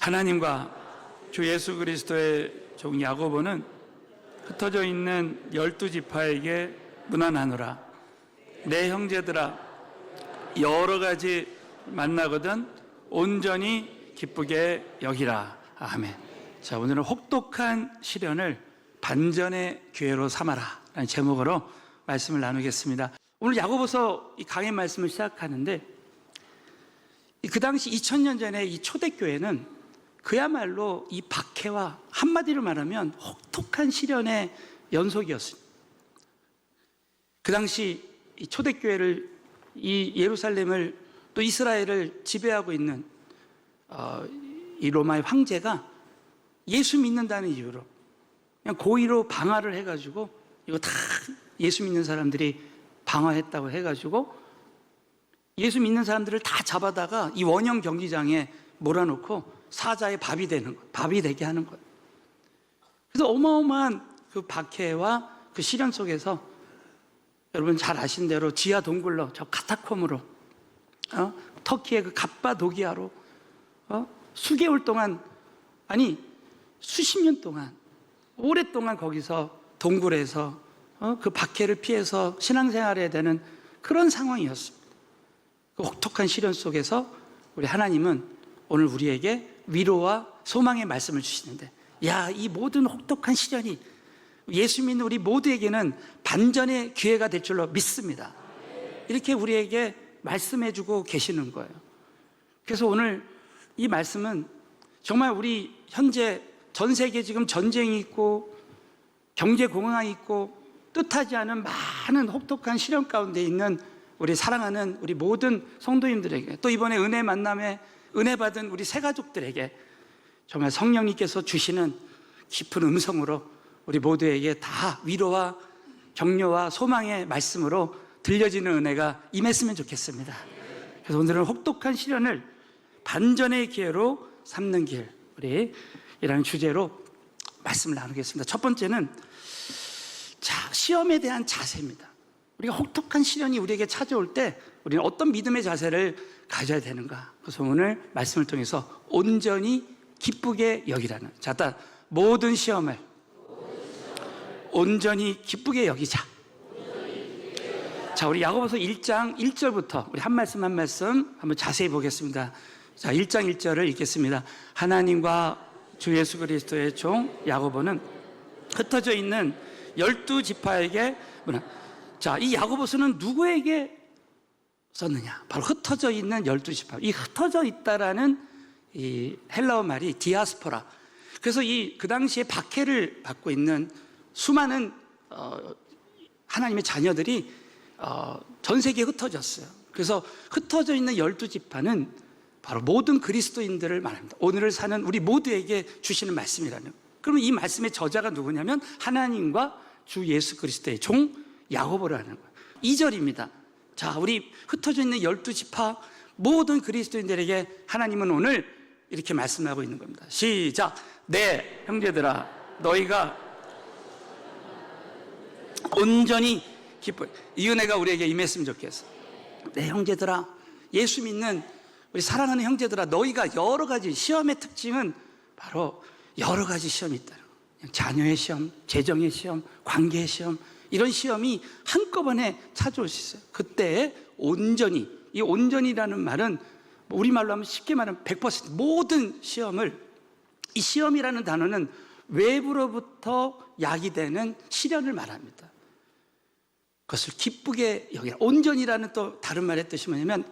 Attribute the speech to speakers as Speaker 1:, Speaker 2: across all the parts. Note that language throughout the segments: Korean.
Speaker 1: 하나님과 주 예수 그리스도의 종 야고보는 흩어져 있는 12지파에게 문안하노라. 내 형제들아, 여러 가지 만나거든 온전히 기쁘게 여기라. 아멘. 자, 오늘은 혹독한 시련을 반전의 기회로 삼아라 라는 제목으로 말씀을 나누겠습니다. 오늘 야고보서 이 강의 말씀을 시작하는데, 그 당시 2000년 전에 이 초대교회는 그야말로 이 박해와 한마디로 말하면 혹독한 시련의 연속이었습니다. 그 당시 이 초대교회를, 이 예루살렘을 또 이스라엘을 지배하고 있는 이 로마의 황제가 예수 믿는다는 이유로 그냥 고의로 방화를 해가지고, 이거 다 예수 믿는 사람들이 방화했다고 해가지고 예수 믿는 사람들을 다 잡아다가 이 원형 경기장에 몰아놓고 사자의 밥이 되는 거예요. 밥이 되게 하는 거예요. 그래서 어마어마한 그 박해와 그 시련 속에서 여러분 잘 아신 대로 지하 동굴로, 저 카타콤으로, 터키의 그 갑바도기아로 수개월 동안, 아니 수십 년 동안, 오랫동안 거기서 동굴에서 그 박해를 피해서 신앙생활해야 되는 그런 상황이었습니다. 그 혹독한 시련 속에서 우리 하나님은 오늘 우리에게 위로와 소망의 말씀을 주시는데, 이 모든 혹독한 시련이 예수 믿는 우리 모두에게는 반전의 기회가 될 줄로 믿습니다. 이렇게 우리에게 말씀해주고 계시는 거예요. 그래서 오늘 이 말씀은 정말 우리 현재 전 세계에 지금 전쟁이 있고 경제 공황이 있고 뜻하지 않은 많은 혹독한 시련 가운데 있는 우리 사랑하는 우리 모든 성도님들에게, 또 이번에 은혜 만남에 은혜 받은 우리 새가족들에게 정말 성령님께서 주시는 깊은 음성으로 우리 모두에게 다 위로와 격려와 소망의 말씀으로 들려지는 은혜가 임했으면 좋겠습니다. 그래서 오늘은 혹독한 시련을 반전의 기회로 삼는 길, 우리 이라는 주제로 말씀을 나누겠습니다. 첫 번째는 시험에 대한 자세입니다. 우리가 혹독한 시련이 우리에게 찾아올 때 우리는 어떤 믿음의 자세를 가져야 되는가? 그래서 오늘 말씀을 통해서 온전히 기쁘게 여기라는, 모든 시험을 온전히 기쁘게 여기자. 자, 우리 야고보서 1장 1절부터 우리 한 말씀 한 말씀 한번 자세히 보겠습니다. 자, 1장 1절을 읽겠습니다. 하나님과 주 예수 그리스도의 종 야고보는 흩어져 있는 12지파에게 자, 이 야고보서는 누구에게 썼느냐? 바로 흩어져 있는 12지파. 이 흩어져 있다라는 이 헬라어 말이 디아스포라. 그래서 그 당시에 박해를 받고 있는 수많은 하나님의 자녀들이 전 세계에 흩어졌어요. 그래서 흩어져 있는 12지파는 바로 모든 그리스도인들을 말합니다. 오늘을 사는 우리 모두에게 주시는 말씀이라는. 그러면 이 말씀의 저자가 누구냐면 하나님과 주 예수 그리스도의 종 야고보라는 거예요. 2절입니다. 자, 우리 흩어져 있는 12지파 모든 그리스도인들에게 하나님은 오늘 이렇게 말씀하고 있는 겁니다. 시작. 내 형제들아, 너희가 온전히 기뻐. 이 은혜가 우리에게 임했으면 좋겠어. 내 형제들아, 예수 믿는 우리 사랑하는 형제들아, 너희가 여러 가지 시험의 특징은 바로 여러 가지 시험이 있다는 거예요. 자녀의 시험, 재정의 시험, 관계의 시험, 이런 시험이 한꺼번에 찾아올 수 있어요. 그때 온전히, 이 온전이라는 말은 우리말로 하면 쉽게 말하면 100% 모든 시험을, 이 시험이라는 단어는 외부로부터 야기되는 시련을 말합니다. 그것을 기쁘게 여기라. 온전이라는 또 다른 말의 뜻이 뭐냐면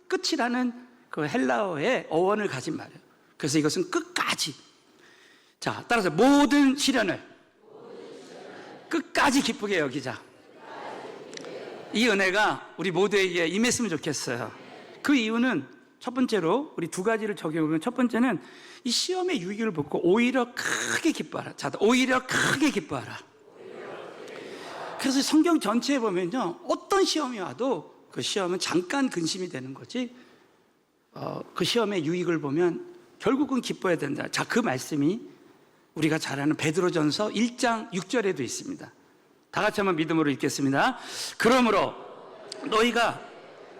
Speaker 1: 끝이라는 그 헬라어의 어원을 가진 말이에요. 그래서 이것은 끝까지. 자, 따라서 모든 시련을 끝까지 기쁘게 여기자. 이 은혜가 우리 모두에게 임했으면 좋겠어요. 그 이유는 첫 번째로 우리 두 가지를 적용해보면, 첫 번째는 이 시험의 유익을 보고 오히려 크게 기뻐하라. 자, 오히려 크게 기뻐하라. 그래서 성경 전체에 보면요, 어떤 시험이 와도 그 시험은 잠깐 근심이 되는 거지, 그 시험의 유익을 보면 결국은 기뻐해야 된다. 자, 그 말씀이 우리가 잘 아는 베드로전서 1장 6절에도 있습니다. 다 같이 한번 믿음으로 읽겠습니다. 그러므로 너희가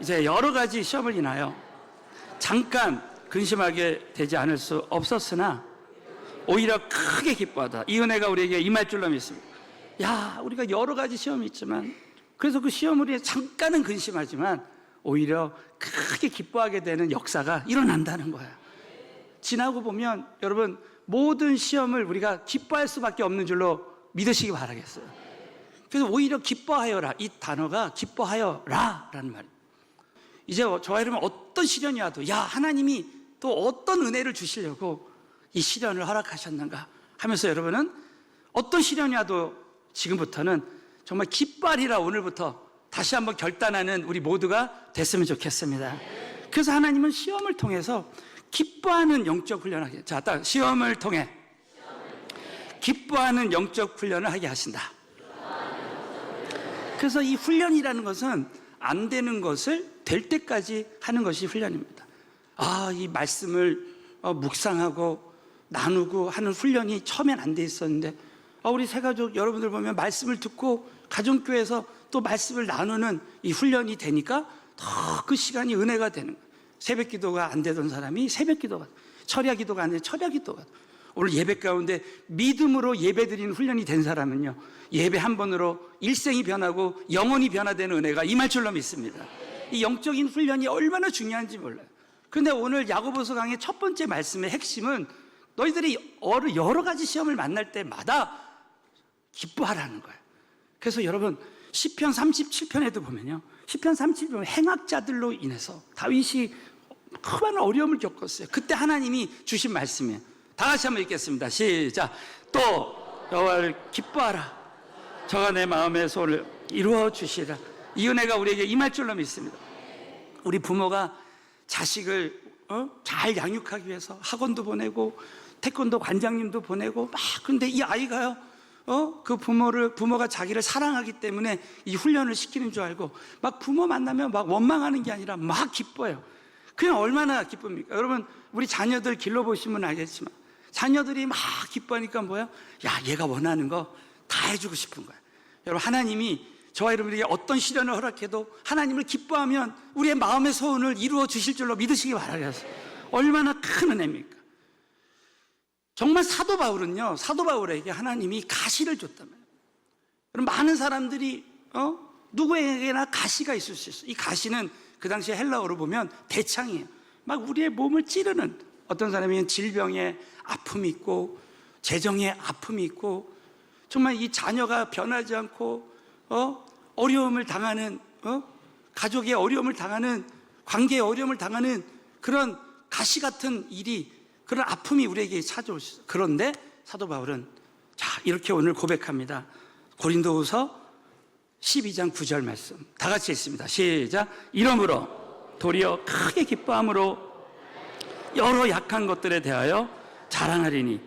Speaker 1: 이제 여러 가지 시험을 인하여 잠깐 근심하게 되지 않을 수 없었으나 오히려 크게 기뻐하다. 이 은혜가 우리에게 임할 줄로 믿습니다. 야, 우리가 여러 가지 시험이 있지만, 그래서 그 시험을 위해 잠깐은 근심하지만 오히려 크게 기뻐하게 되는 역사가 일어난다는 거야. 지나고 보면 여러분, 모든 시험을 우리가 기뻐할 수밖에 없는 줄로 믿으시기 바라겠어요. 그래서 오히려 기뻐하여라, 이 단어가 기뻐하여라 라는 말이에요. 이제 저와 여러분 어떤 시련이 와도 야, 하나님이 또 어떤 은혜를 주시려고 이 시련을 허락하셨는가 하면서 여러분은 어떤 시련이 와도 지금부터는 정말 기뻐하리라, 오늘부터 다시 한번 결단하는 우리 모두가 됐으면 좋겠습니다. 그래서 하나님은 시험을 통해서 기뻐하는 영적 훈련을 하게, 자, 딱 시험을 통해 기뻐하는 영적 훈련을 하게 하신다. 그래서 이 훈련이라는 것은 안 되는 것을 될 때까지 하는 것이 훈련입니다. 아, 이 말씀을 묵상하고 나누고 하는 훈련이 처음엔 안 돼 있었는데, 우리 새가족 여러분들 보면 말씀을 듣고 가정교회에서 또 말씀을 나누는 이 훈련이 되니까 더 그 시간이 은혜가 되는 거예요. 새벽 기도가 안 되던 사람이 새벽 기도가, 철야 기도가 안 되는 철야 기도가, 오늘 예배 가운데 믿음으로 예배 드리는 훈련이 된 사람은요, 예배 한 번으로 일생이 변하고 영혼이 변화되는 은혜가 임할 줄로 믿습니다. 이 영적인 훈련이 얼마나 중요한지 몰라요. 그런데 오늘 야고보서 강의 첫 번째 말씀의 핵심은 너희들이 여러 가지 시험을 만날 때마다 기뻐하라는 거예요. 그래서 여러분, 시편 37편에도 보면요, 시편 37편 행악자들로 인해서 다윗이 큰 어려움을 겪었어요. 그때 하나님이 주신 말씀이에요. 다 같이 한번 읽겠습니다. 시작. 또 여호와를 기뻐하라. 저가 내 마음의 소원을 이루어 주시라. 이 은혜가 우리에게 임할 줄로 믿습니다. 우리 부모가 자식을 잘 양육하기 위해서 학원도 보내고 태권도 관장님도 보내고 막, 근데 이 아이가요, 그 부모가 자기를 사랑하기 때문에 이 훈련을 시키는 줄 알고 막 부모 만나면 막 원망하는 게 아니라 막 기뻐요. 그냥 얼마나 기쁩니까? 여러분, 우리 자녀들 길러보시면 알겠지만 자녀들이 막 기뻐하니까 뭐야? 야, 얘가 원하는 거 다 해주고 싶은 거야. 여러분, 하나님이 저와 여러분에게 어떤 시련을 허락해도 하나님을 기뻐하면 우리의 마음의 소원을 이루어 주실 줄로 믿으시기 바라겠어요. 얼마나 큰 은혜입니까? 정말 사도 바울에게 하나님이 가시를 줬단 말이에요. 여러분, 많은 사람들이 누구에게나 가시가 있을 수 있어요. 이 가시는 그 당시에 헬라어로 보면 대창이에요. 막 우리의 몸을 찌르는, 어떤 사람은 질병의 아픔이 있고 재정의 아픔이 있고, 정말 이 자녀가 변하지 않고 어려움을 당하는, 가족의 어려움을 당하는, 관계의 어려움을 당하는 그런 가시 같은 일이, 그런 아픔이 우리에게 찾아올 수 있어요. 그런데 사도 바울은 자, 이렇게 오늘 고백합니다. 고린도후서 12장 9절 말씀 다 같이 읽습니다. 시작. 이러므로 도리어 크게 기뻐함으로 여러 약한 것들에 대하여 자랑하리니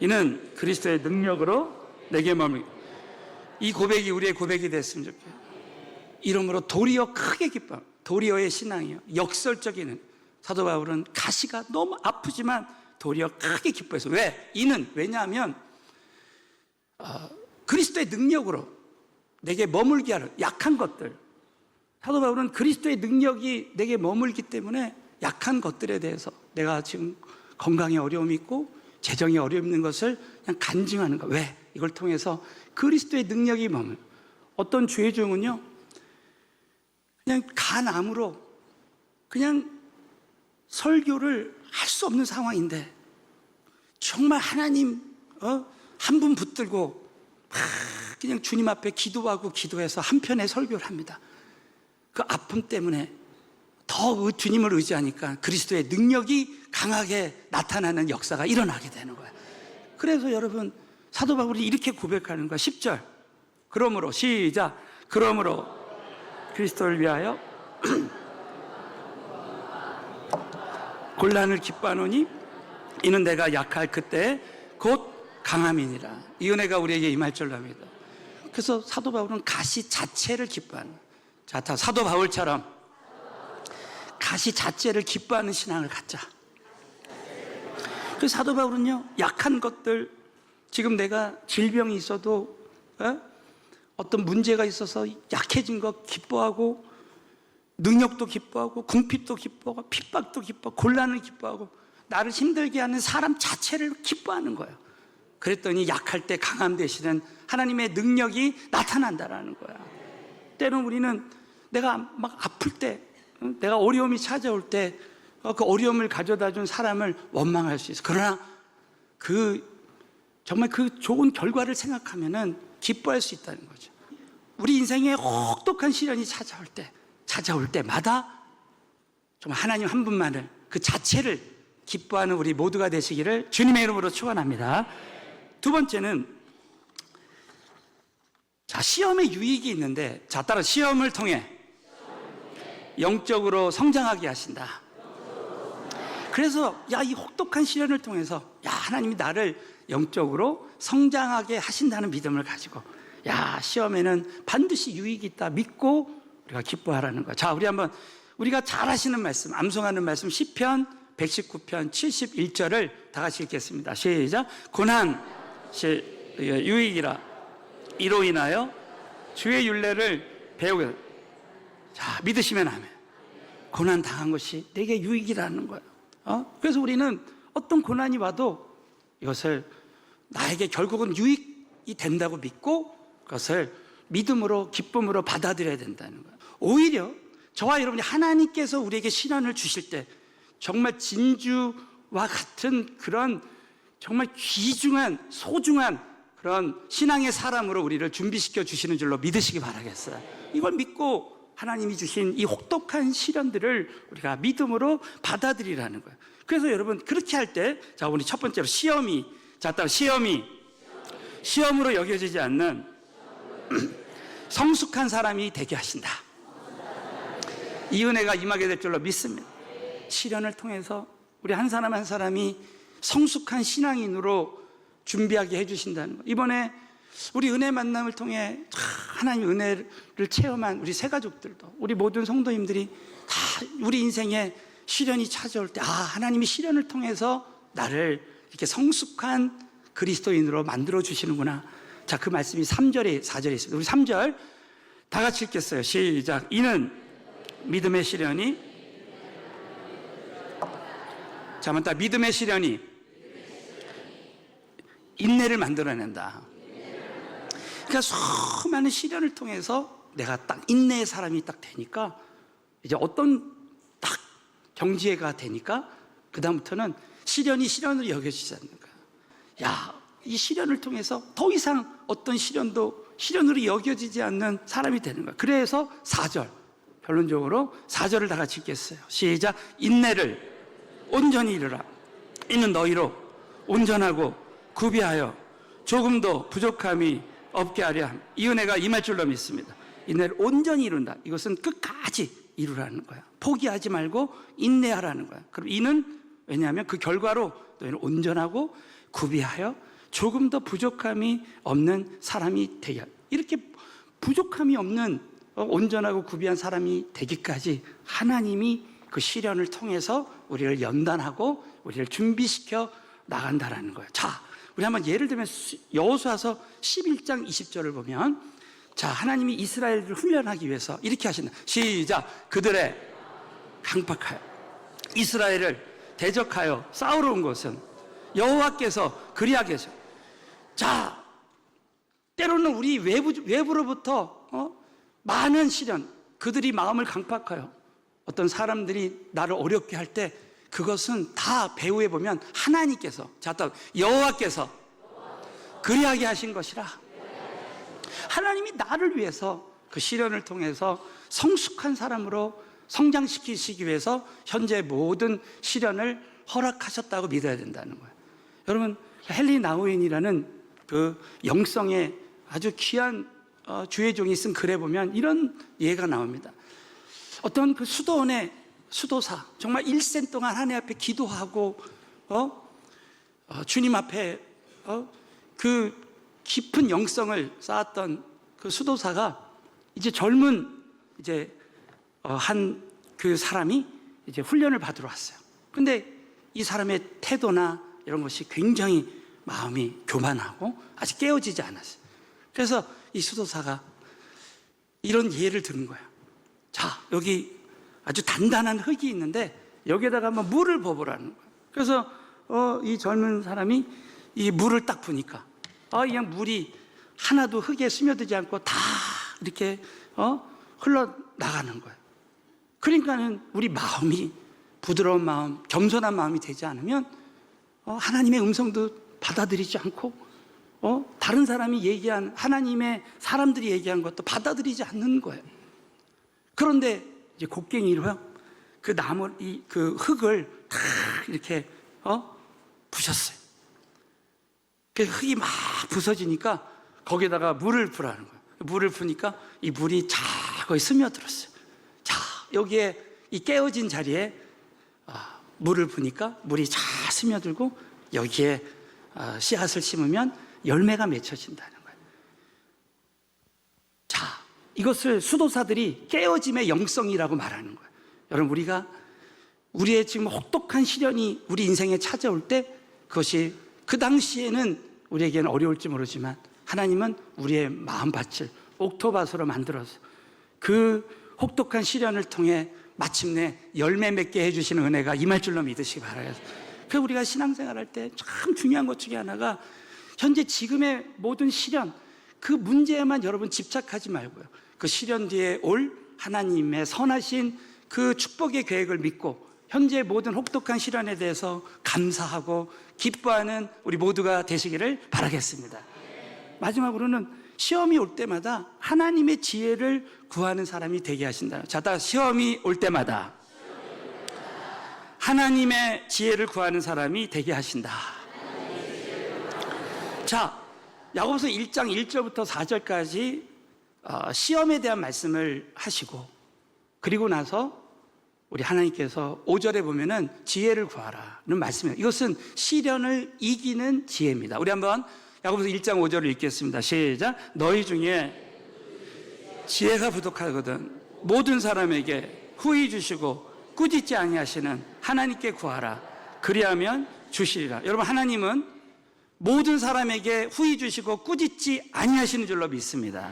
Speaker 1: 이는 그리스도의 능력으로 내게 머물. 이 고백이 우리의 고백이 됐으면 좋겠어요. 이러므로 도리어 크게 기뻐. 도리어의 신앙이요, 역설적인. 사도 바울은 가시가 너무 아프지만 도리어 크게 기뻐해서. 왜? 이는, 왜냐하면 그리스도의 능력으로 내게 머물게 하는 약한 것들. 사도 바울은 그리스도의 능력이 내게 머물기 때문에 약한 것들에 대해서, 내가 지금 건강에 어려움이 있고 재정에 어려움이 있는 것을 그냥 간증하는 거야. 왜? 이걸 통해서 그리스도의 능력이 머물. 어떤 죄 중은요, 그냥 간암으로 그냥 설교를 할 수 없는 상황인데 정말 하나님 한 분 붙들고 그냥 주님 앞에 기도하고 기도해서 한편의 설교를 합니다. 그 아픔 때문에 더 주님을 의지하니까 그리스도의 능력이 강하게 나타나는 역사가 일어나게 되는 거예요. 그래서 여러분, 사도 바울이 이렇게 고백하는 거야. 10절. 그러므로, 시작. 그러므로 그리스도를 위하여 곤란을 기뻐하노니 이는 내가 약할 그때 곧 강함이니라. 이 은혜가 우리에게 임할 줄로 압니다. 그래서 사도 바울은 가시 자체를 기뻐하는, 자, 다 사도 바울처럼 가시 자체를 기뻐하는 신앙을 갖자. 그 사도 바울은요, 약한 것들, 지금 내가 질병이 있어도 어떤 문제가 있어서 약해진 거 기뻐하고, 능력도 기뻐하고 궁핍도 기뻐하고 핍박도 기뻐하고 곤란을 기뻐하고 나를 힘들게 하는 사람 자체를 기뻐하는 거예요. 그랬더니 약할 때 강함 되시는 하나님의 능력이 나타난다라는 거야. 때로는 우리는 내가 막 아플 때, 내가 어려움이 찾아올 때 그 어려움을 가져다 준 사람을 원망할 수 있어. 그러나 정말 그 좋은 결과를 생각하면은 기뻐할 수 있다는 거죠. 우리 인생에 혹독한 시련이 찾아올 때마다 정말 하나님 한 분만을, 그 자체를 기뻐하는 우리 모두가 되시기를 주님의 이름으로 축원합니다. 두 번째는, 자, 시험의 유익이 있는데, 자, 따라 시험을 통해 영적으로 성장하게 하신다. 그래서 이 혹독한 시련을 통해서 하나님이 나를 영적으로 성장하게 하신다는 믿음을 가지고 시험에는 반드시 유익이 있다 믿고 우리가 기뻐하라는 거야. 자, 우리가 잘 하시는 말씀, 암송하는 말씀, 시편 119편 71절을 다 같이 읽겠습니다. 시작. 고난 유익이라, 이로 인하여 주의 율례를 배우게. 자, 믿으시면 아멘. 고난 당한 것이 내게 유익이라는 거예요. 그래서 우리는 어떤 고난이 와도 이것을 나에게 결국은 유익이 된다고 믿고 그것을 믿음으로, 기쁨으로 받아들여야 된다는 거예요. 오히려 저와 여러분이 하나님께서 우리에게 시련을 주실 때 정말 진주와 같은 그런 정말 귀중한, 소중한 그런 신앙의 사람으로 우리를 준비시켜 주시는 줄로 믿으시기 바라겠어요. 이걸 믿고 하나님이 주신 이 혹독한 시련들을 우리가 믿음으로 받아들이라는 거예요. 그래서 여러분, 그렇게 할 때, 자, 우리 첫 번째로 시험이 시험으로 여겨지지 않는 성숙한 사람이 되게 하신다. 이 은혜가 임하게 될 줄로 믿습니다. 시련을 통해서 우리 한 사람 한 사람이 성숙한 신앙인으로 준비하게 해주신다는 거예요. 이번에 우리 은혜 만남을 통해 하나님의 은혜를 체험한 우리 새 가족들도, 우리 모든 성도님들이 다 우리 인생에 시련이 찾아올 때 하나님이 시련을 통해서 나를 이렇게 성숙한 그리스도인으로 만들어 주시는구나. 자, 그 말씀이 3절에 4절에 있습니다. 우리 3절 다 같이 읽겠어요. 시작. 이는 믿음의 시련이, 자, 맞다. 믿음의 시련이 인내를 만들어낸다. 그러니까 수많은 시련을 통해서 내가 딱 인내의 사람이 딱 되니까, 이제 어떤 딱 경지가 되니까 그다음부터는 시련이 시련으로 여겨지지 않는 거야. 이 시련을 통해서 더 이상 어떤 시련도 시련으로 여겨지지 않는 사람이 되는 거야. 그래서 4절, 결론적으로 4절을 다 같이 읽겠어요. 시작. 인내를 온전히 이루라. 이는 너희로 온전하고 구비하여 조금도 부족함이 없게 하려 함. 이 은혜가 임할 줄로 믿습니다. 인내를 온전히 이룬다. 이것은 끝까지 이루라는 거야. 포기하지 말고 인내하라는 거야. 그럼 이는, 왜냐하면 그 결과로 너희는 온전하고 구비하여 조금 더 부족함이 없는 사람이 되게, 이렇게 부족함이 없는 온전하고 구비한 사람이 되기까지 하나님이 그 시련을 통해서 우리를 연단하고 우리를 준비시켜 나간다라는 거예요. 자, 우리 한번 예를 들면 여호수아서 11장 20절을 보면, 자, 하나님이 이스라엘을 훈련하기 위해서 이렇게 하신다. 시작. 그들의 강팍하여 이스라엘을 대적하여 싸우러 온 것은 여호와께서 그리하게 하셔. 자, 때로는 우리 외부로부터 많은 시련, 그들이 마음을 강팍하여 어떤 사람들이 나를 어렵게 할 때 그것은 다 배후에 보면 하나님께서, 자, 여호와께서 그리하게 하신 것이라. 하나님이 나를 위해서 그 시련을 통해서 성숙한 사람으로 성장시키시기 위해서 현재 모든 시련을 허락하셨다고 믿어야 된다는 거예요. 여러분, 헨리 나우인이라는 그 영성의 아주 귀한 주의 종이 쓴 글에 보면 이런 예가 나옵니다. 어떤 그 수도원의 수도사, 정말 일생 동안 하나님 앞에 기도하고 주님 앞에 그 깊은 영성을 쌓았던 그 수도사가 이제 젊은 한 그 사람이 이제 훈련을 받으러 왔어요. 근데 이 사람의 태도나 이런 것이 굉장히 마음이 교만하고 아직 깨어지지 않았어요. 그래서 이 수도사가 이런 예를 들은 거예요. 자, 여기 아주 단단한 흙이 있는데 여기에다가 한번 물을 부어보라는 거예요. 그래서 이 젊은 사람이 이 물을 딱 부니까 그냥 물이 하나도 흙에 스며들지 않고 다 이렇게 흘러나가는 거예요. 그러니까는 우리 마음이 부드러운 마음, 겸손한 마음이 되지 않으면 하나님의 음성도 받아들이지 않고 다른 사람이 얘기한, 하나님의 사람들이 얘기한 것도 받아들이지 않는 거예요. 그런데 이제 곡괭이로 그 나무, 그 흙을 다 이렇게 부셨어요. 그 흙이 막 부서지니까 거기에다가 물을 부라는 거예요. 물을 부니까 이 물이 자 거기 스며들었어요. 자, 여기에 이 깨어진 자리에 물을 부니까 물이 잘 스며들고 여기에 씨앗을 심으면 열매가 맺혀진다는 거예요. 자, 이것을 수도사들이 깨어짐의 영성이라고 말하는 거예요. 여러분, 우리의 지금 혹독한 시련이 우리 인생에 찾아올 때 그것이 그 당시에는 우리에게는 어려울지 모르지만 하나님은 우리의 마음밭을 옥토밭으로 만들어서 그 혹독한 시련을 통해 마침내 열매 맺게 해주시는 은혜가 임할 줄로 믿으시기 바라겠습니다. 그래서 우리가 신앙생활 할 때 참 중요한 것 중에 하나가 현재 지금의 모든 시련, 그 문제에만 여러분 집착하지 말고요, 그 시련 뒤에 올 하나님의 선하신 그 축복의 계획을 믿고 현재 모든 혹독한 시련에 대해서 감사하고 기뻐하는 우리 모두가 되시기를 바라겠습니다. 마지막으로는 시험이 올 때마다 하나님의 지혜를 구하는 사람이 되게 하신다. 자, 다 시험이 올 때마다 하나님의 지혜를 구하는 사람이 되게 하신다. 자, 야고보서 1장 1절부터 4절까지 시험에 대한 말씀을 하시고, 그리고 나서 우리 하나님께서 5절에 보면은 지혜를 구하라는 말씀이에요. 이것은 시련을 이기는 지혜입니다. 우리 한번 야고보서 1장 5절을 읽겠습니다. 시작. 너희 중에 지혜가 부족하거든 모든 사람에게 후히 주시고 꾸짖지 아니하시는 하나님께 구하라. 그리하면 주시리라. 여러분, 하나님은 모든 사람에게 후히 주시고 꾸짖지 아니하시는 줄로 믿습니다.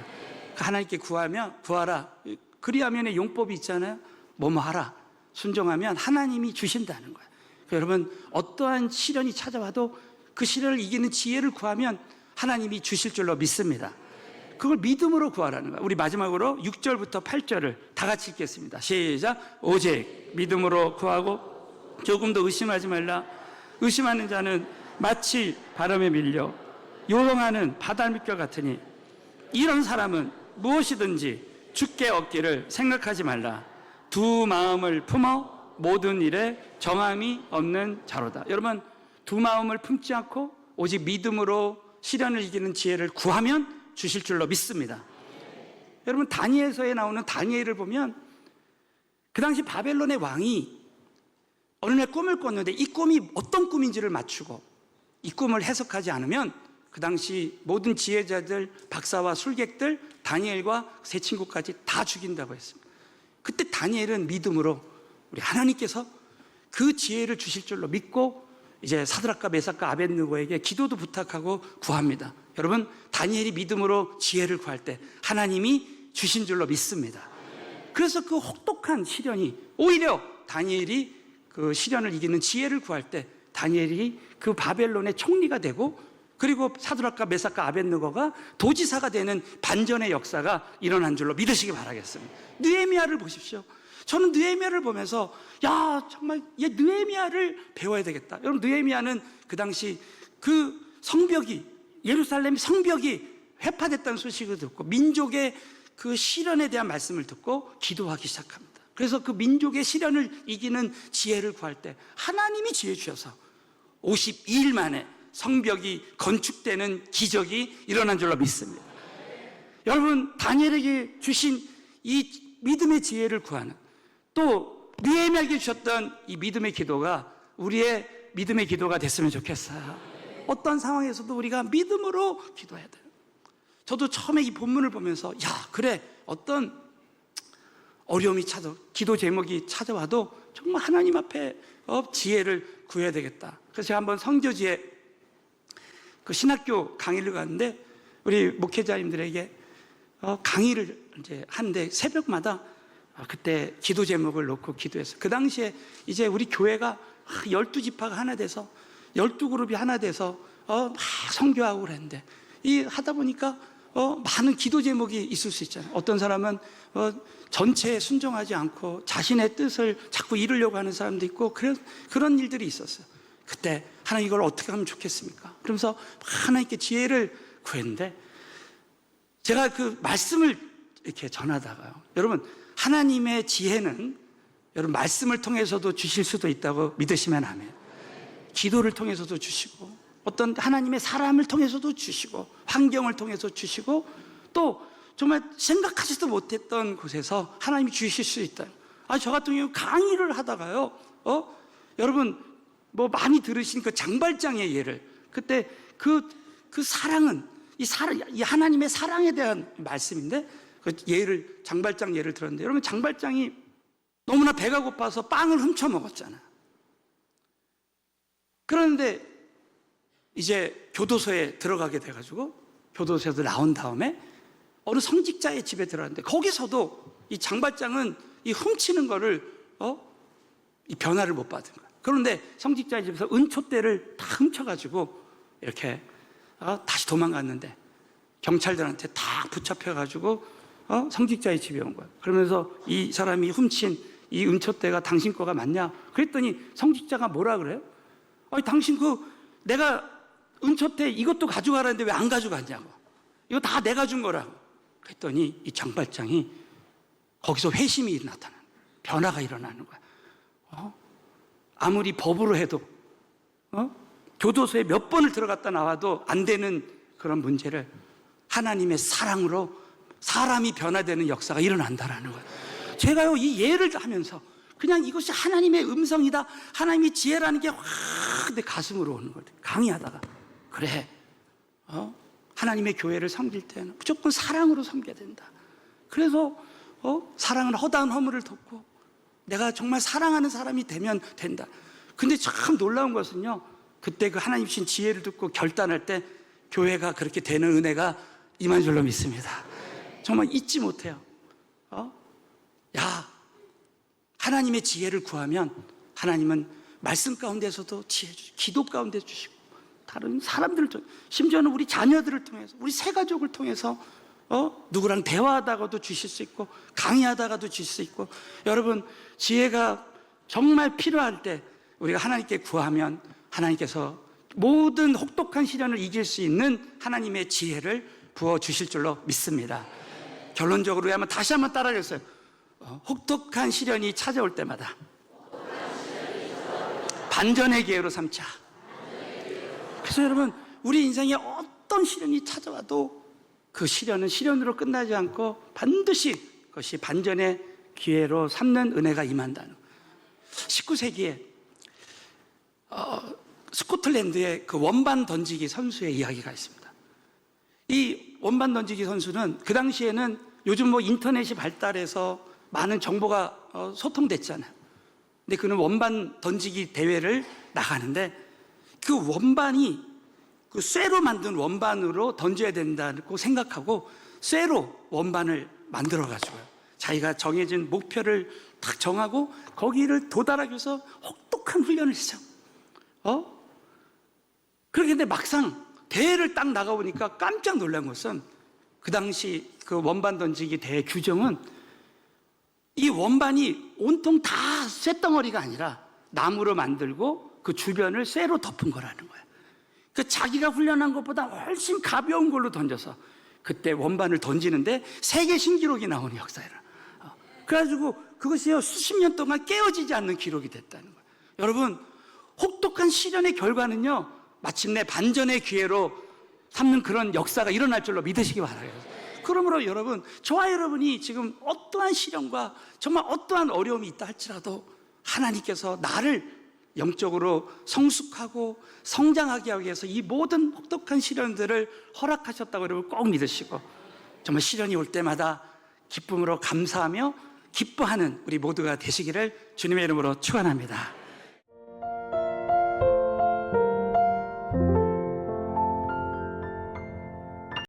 Speaker 1: 하나님께 구하라. 그리하면의 용법이 있잖아요. 뭐뭐 하라. 순종하면 하나님이 주신다는 거예요. 그러니까 여러분, 어떠한 시련이 찾아와도 그 시련을 이기는 지혜를 구하면 하나님이 주실 줄로 믿습니다. 그걸 믿음으로 구하라는 거예요. 우리 마지막으로 6절부터 8절을 다 같이 읽겠습니다. 시작. 오직 믿음으로 구하고 조금도 의심하지 말라. 의심하는 자는 마치 바람에 밀려 요동하는 바닷물결 같으니 이런 사람은 무엇이든지 주께 얻기를 생각하지 말라. 두 마음을 품어 모든 일에 정함이 없는 자로다. 여러분, 두 마음을 품지 않고 오직 믿음으로 시련을 이기는 지혜를 구하면 주실 줄로 믿습니다. 여러분, 다니엘서에 나오는 다니엘을 보면 그 당시 바벨론의 왕이 어느 날 꿈을 꿨는데 이 꿈이 어떤 꿈인지를 맞추고 이 꿈을 해석하지 않으면 그 당시 모든 지혜자들, 박사와 술객들, 다니엘과 세 친구까지 다 죽인다고 했습니다. 그때 다니엘은 믿음으로 우리 하나님께서 그 지혜를 주실 줄로 믿고 이제 사드락과 메삭과 아벳느고에게 기도도 부탁하고 구합니다. 여러분, 다니엘이 믿음으로 지혜를 구할 때 하나님이 주신 줄로 믿습니다. 그래서 그 혹독한 시련이 오히려 다니엘이 그 시련을 이기는 지혜를 구할 때 다니엘이 그 바벨론의 총리가 되고, 그리고 사드락과 메삭과 아벳느고가 도지사가 되는 반전의 역사가 일어난 줄로 믿으시기 바라겠습니다. 느헤미야를 보십시오. 저는 느헤미야를 보면서 정말 느헤미야를 배워야 되겠다. 여러분, 느헤미야는 그 당시 그 성벽이, 예루살렘 성벽이 회파됐다는 소식을 듣고 민족의 그 시련에 대한 말씀을 듣고 기도하기 시작합니다. 그래서 그 민족의 시련을 이기는 지혜를 구할 때 하나님이 지혜 주셔서 52일 만에 성벽이 건축되는 기적이 일어난 줄로 믿습니다. 여러분, 다니엘에게 주신 이 믿음의 지혜를 구하는, 또 느헤미야에게 주셨던 이 믿음의 기도가 우리의 믿음의 기도가 됐으면 좋겠어요. 어떤 상황에서도 우리가 믿음으로 기도해야 돼요. 저도 처음에 이 본문을 보면서 그래, 어떤 어려움이 기도 제목이 찾아와도 정말 하나님 앞에 지혜를 구해야 되겠다. 그래서 제가 한번 성교지에 그 신학교 강의를 갔는데 우리 목회자님들에게 강의를 이제 하는데 새벽마다 그때 기도 제목을 놓고 기도했어요. 그 당시에 이제 우리 교회가 12지파가 하나 돼서 12그룹이 하나 돼서 막 선교하고 그랬는데 이 하다 보니까 많은 기도 제목이 있을 수 있잖아요. 어떤 사람은 전체에 순종하지 않고 자신의 뜻을 자꾸 이루려고 하는 사람도 있고 그런 일들이 있었어요. 그때 하나님 이걸 어떻게 하면 좋겠습니까? 그러면서 하나님께 지혜를 구했는데 제가 그 말씀을 이렇게 전하다가요, 여러분 하나님의 지혜는 여러분 말씀을 통해서도 주실 수도 있다고 믿으시면 아멘. 기도를 통해서도 주시고 어떤 하나님의 사람을 통해서도 주시고 환경을 통해서 주시고 또 정말 생각하지도 못했던 곳에서 하나님이 주실 수 있다. 저 같은 경우 강의를 하다가요, 여러분 뭐 많이 들으신 그 장발장의 예를, 그때 그 사랑은 이 하나님의 사랑에 대한 말씀인데 그 예를, 장발장 예를 들었는데, 여러분 장발장이 너무나 배가 고파서 빵을 훔쳐 먹었잖아요. 그런데 이제 교도소에 들어가게 돼가지고 교도소에서 나온 다음에 어느 성직자의 집에 들어갔는데 거기서도 이 장발장은 이 훔치는 거를 이 변화를 못 받은 거예요. 그런데 성직자의 집에서 은촛대를 다 훔쳐가지고 이렇게 다시 도망갔는데 경찰들한테 다 붙잡혀가지고 성직자의 집에 온 거예요. 그러면서 이 사람이 훔친 이 은촛대가 당신 거가 맞냐? 그랬더니 성직자가 뭐라 그래요? 당신 내가 은촛대 이것도 가져가라는데 왜 안 가져갔냐고. 이거 다 내가 준 거라고. 그랬더니 이 장발장이 거기서 회심이 나타나는, 변화가 일어나는 거야. 아무리 법으로 해도 교도소에 몇 번을 들어갔다 나와도 안 되는 그런 문제를 하나님의 사랑으로 사람이 변화되는 역사가 일어난다라는 거예요. 제가요 이 예를 하면서 그냥 이것이 하나님의 음성이다, 하나님의 지혜라는 게 확 내 가슴으로 오는 거예요. 강의하다가 그래, 하나님의 교회를 섬길 때는 무조건 사랑으로 섬겨야 된다. 그래서 사랑은 허다한 허물을 덮고 내가 정말 사랑하는 사람이 되면 된다. 근데 참 놀라운 것은요, 그때 그 하나님 주신 지혜를 듣고 결단할 때 교회가 그렇게 되는 은혜가 임한 줄로 믿습니다. 정말 잊지 못해요. 하나님의 지혜를 구하면 하나님은 말씀 가운데서도 지혜 주시고 기도 가운데 주시고 다른 사람들을 통해, 심지어는 우리 자녀들을 통해서, 우리 새 가족을 통해서 누구랑 대화하다가도 주실 수 있고 강의하다가도 주실 수 있고, 여러분 지혜가 정말 필요할 때 우리가 하나님께 구하면 하나님께서 모든 혹독한 시련을 이길 수 있는 하나님의 지혜를 부어주실 줄로 믿습니다. 결론적으로 한번 다시 한번 따라하겠어요. 혹독한 시련이 찾아올 때마다 반전의 기회로 삼자. 그래서 여러분 우리 인생에 어떤 시련이 찾아와도 그 시련은 시련으로 끝나지 않고 반드시 그것이 반전의 기회로 삼는 은혜가 임한다는 거예요. 19세기에 스코틀랜드의 그 원반 던지기 선수의 이야기가 있습니다. 이 원반 던지기 선수는 그 당시에는 요즘 뭐 인터넷이 발달해서 많은 정보가 소통됐잖아요. 근데 그는 원반 던지기 대회를 나가는데 그 원반이 그 쇠로 만든 원반으로 던져야 된다고 생각하고 쇠로 원반을 만들어가지고요, 자기가 정해진 목표를 딱 정하고 거기를 도달하기 위해서 혹독한 훈련을 했죠. 그런데 막상 대회를 딱 나가보니까 깜짝 놀란 것은 그 당시 그 원반 던지기 대회 규정은 이 원반이 온통 다 쇳덩어리가 아니라 나무로 만들고 그 주변을 쇠로 덮은 거라는 거예요. 그 자기가 훈련한 것보다 훨씬 가벼운 걸로 던져서 그때 원반을 던지는데 세계 신기록이 나오는 역사예요. 그래가지고 그것이 수십 년 동안 깨어지지 않는 기록이 됐다는 거예요. 여러분 혹독한 시련의 결과는요 마침내 반전의 기회로 삼는 그런 역사가 일어날 줄로 믿으시기 바라요. 그러므로 여러분, 저와 여러분이 지금 어떠한 시련과 정말 어떠한 어려움이 있다 할지라도 하나님께서 나를 영적으로 성숙하고 성장하게 하기 위해서 이 모든 혹독한 시련들을 허락하셨다고 여러분 꼭 믿으시고, 정말 시련이 올 때마다 기쁨으로 감사하며 기뻐하는 우리 모두가 되시기를 주님의 이름으로 축원합니다.